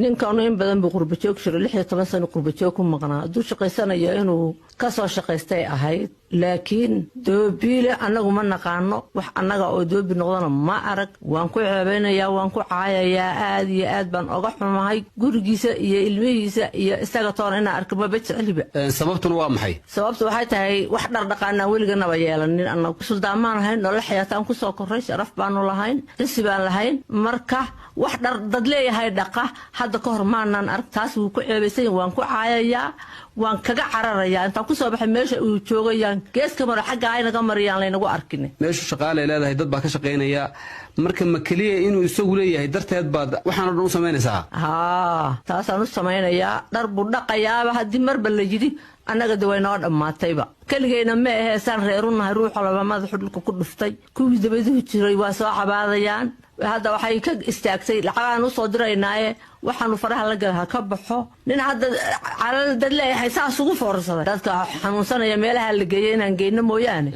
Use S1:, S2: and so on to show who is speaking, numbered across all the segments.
S1: ninkan in badan buu qurba joog jiray 16 sano qurba joog ku maqnaa duu shaqaysanaya inuu ka soo shaqaystay ahayd laakiin doobiile anagu ma naqaano wax anaga oo doobi noqdana ma arag waan ku ceebeynaya waan ku caayayaa aad iyo aad baan uga xumahay gurigiisa iyo ilmihiisa iyo isaga toona inaan arko ma jeceliba
S2: sababtuna waa maxay
S1: sababtu waxay tahay wax dhaqdhaqaana weliganaba yeelanin anagu suldaamaan ahayn nolol xayaataan ku soo koray sharaf baanu lahayn xisi baan lahayn marka wax dad leeyahay dhaqa hadda ka hor maanan arag taas wuu ku ceebaysan waan ku caayayaa waan kaga cararayaa intaan ku soo baxay meesha uu joogayaan geeska mara xagga ay naga mariyaan laynagu arkin
S2: meesha shaqaale leedahay dad baa ka shaqeynaya marka ma kaliya inuu isagu leeyahay darteed baad waxaan u sameynaysaa
S1: taasaan u sameynayaa dhar buu dhaqayaaba haddii marba la yidhi annaga way noo dhammaatayba kaligayna ma aheesaan reerunahay ruuxa laba madaxu dhulka ku dhuftay kuwii dabaduhu jiray waa soo cabaadayaan hadda waxay ka istaagtay lacagaan u soo diraynaaye waxaanu faraha la galaha ka baxo nin hadda calal dad leeyahay saas ugu foorsaday dadka xanuunsanaya meelaha la geeyo inaan geyno mooyaane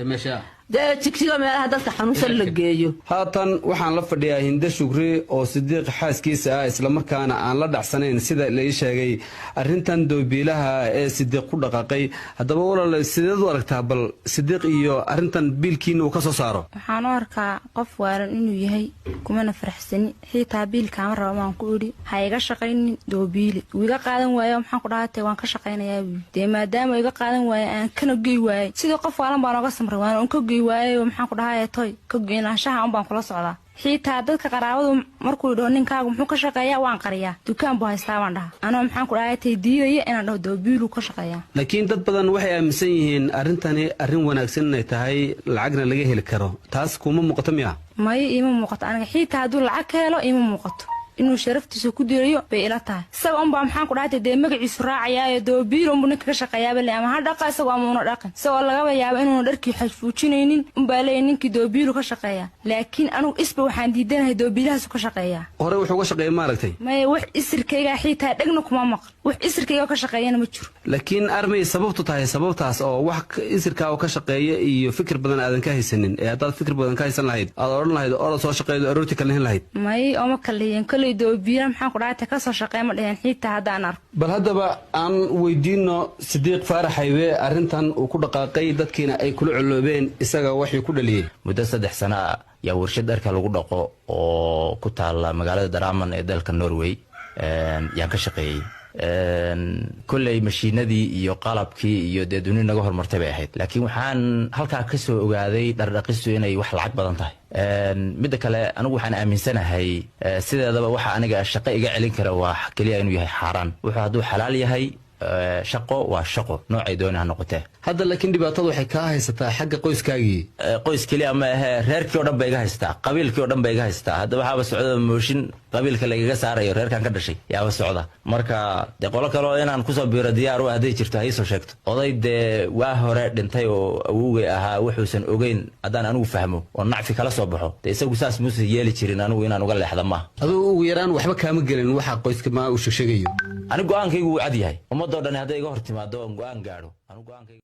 S1: ده تكسير ما هذا الحنوس اللي جايو.
S2: هاتن وحن لفدي هند شكري أو صديق حاس كيسة إسلام كان عن لدع سنين سيدا ليش جاي أرنتن دو بيلها صديق كل دقيقة هذا بقول الصديق ورقتها بل صديق إيو أرنتن بيل كينو كسر صاروا.
S3: حنورك قف وارن إنه يهي كمان فرح سني هي تابيل كاميرا ما نقولي هاي قشقين دو بيل ويجا قادم ويا محقرات وان قشقين يا بي ما دام ويجا قادم ويا كانوا جي ويا صديق قف وارن بنا قسم روان أنكو جي waayo maxaan ku dhahay toy ka geenaashaha baan kula socdaa xitaa dadka qaraabadu markuu dhoo ninkaagu muxuu ka shaqeeyaa waan qariyaa dukaan buu haystaa waan dhaha anoo maxaan ku dhahay tay diidaya inaan dhaho doobiilu ka shaqeeyaa
S2: laakiin dad badan waxay aaminsan yihiin arintani arin wanaagsan inay tahay lacagna laga heli karo taas kuma muuqato miya
S3: may ima muuqato aniga xitaa haduu lacag ka helo ima muuqato inuu sharaftiisa ku diirayo bay ila tahay isaga baan maxaan ku dhahay de magaciisu raacayaayo doobiil uu ninka ka shaqeeyaaba leeyahay ama dhaqa isaga ama dhaqan soo laga yaabo inuu dharkii xajfuujinaynin baa leeyahay ninkii doobiilu ka shaqeeyaa laakiin anigu isba waxaan diidanahay doobiilahaas ka shaqeeyaa
S2: hore wuxuu ka shaqeeyay ma aragtay
S3: may wax isirkayga xitaa dhagna kuma maqal wax isirkayga ka shaqeeyana ma jiro
S2: laakiin armay sababtu tahay sababtaas oo wax isirka ka shaqeeya iyo fikir badan aadan ka haysanin ee hadaad fikir badan ka haysan lahayd aad oran lahayd oo soo shaqeeyo aroorti kale hin lahayd
S3: may oo ma kaleeyeen kale doobiila maxaan ku dhahay ka soo shaqeey ma dhahan xitaa hadaan arko
S2: bal hadaba aan weydiino Sidiiq Faarax Haywe arintan uu ku dhaqaaqay dadkiina ay kula culuubeen isaga wixii ku dhaliyay
S4: muddo 3 sano ya warshad dharka lagu dhaqo oo ku taala magaalada Daraman ee dalka Norway yaan ka shaqeeyay kullay mashiinadii iyo qalabkii iyo dadweynaha naga hormartay bay ahayd laakiin waxaan halka ka soo ogaaday dhardhaqistu inay wax lacag badan tahay mid kale anigu waxaan aaminsanahay sideedaba waxa aniga shaqo iga celin kara waa kaliya inuu yahay xaraan wuxuu haduu xalaal yahay shaqo waa shaqo noocay doonaa noqotay
S2: hadda laakiin dhibaatadu waxay ka haysataa xagga qoyskaagii
S4: qoys kaliya ma aha reerkii oo dhan bay iga haystaa qabiilkii oo dhan bay iga haystaa hadda waxa socda mooshin qabiilka laga saarayo reerkan ka dhashay yaa socda marka de qolo kale inaan ku soo biiro diyaar u aday jirto ay soo sheegto oday de waa hore dhintay oo awowgay ahaa wuxuusan ogeyn hadaan anigu fahmo oo nacfi kala soo baxo de isagu saas muuse yeeli jirin anigu inaan uga leexdo ma
S2: aduu ugu yaraan waxba kaama gelin waxa qoyska ma uu sheegayo
S4: anigu go'aankaygu wuu cad yahay ummadoo dhan haday iga hortimaado go'aan gaaro anigu go'aankaygu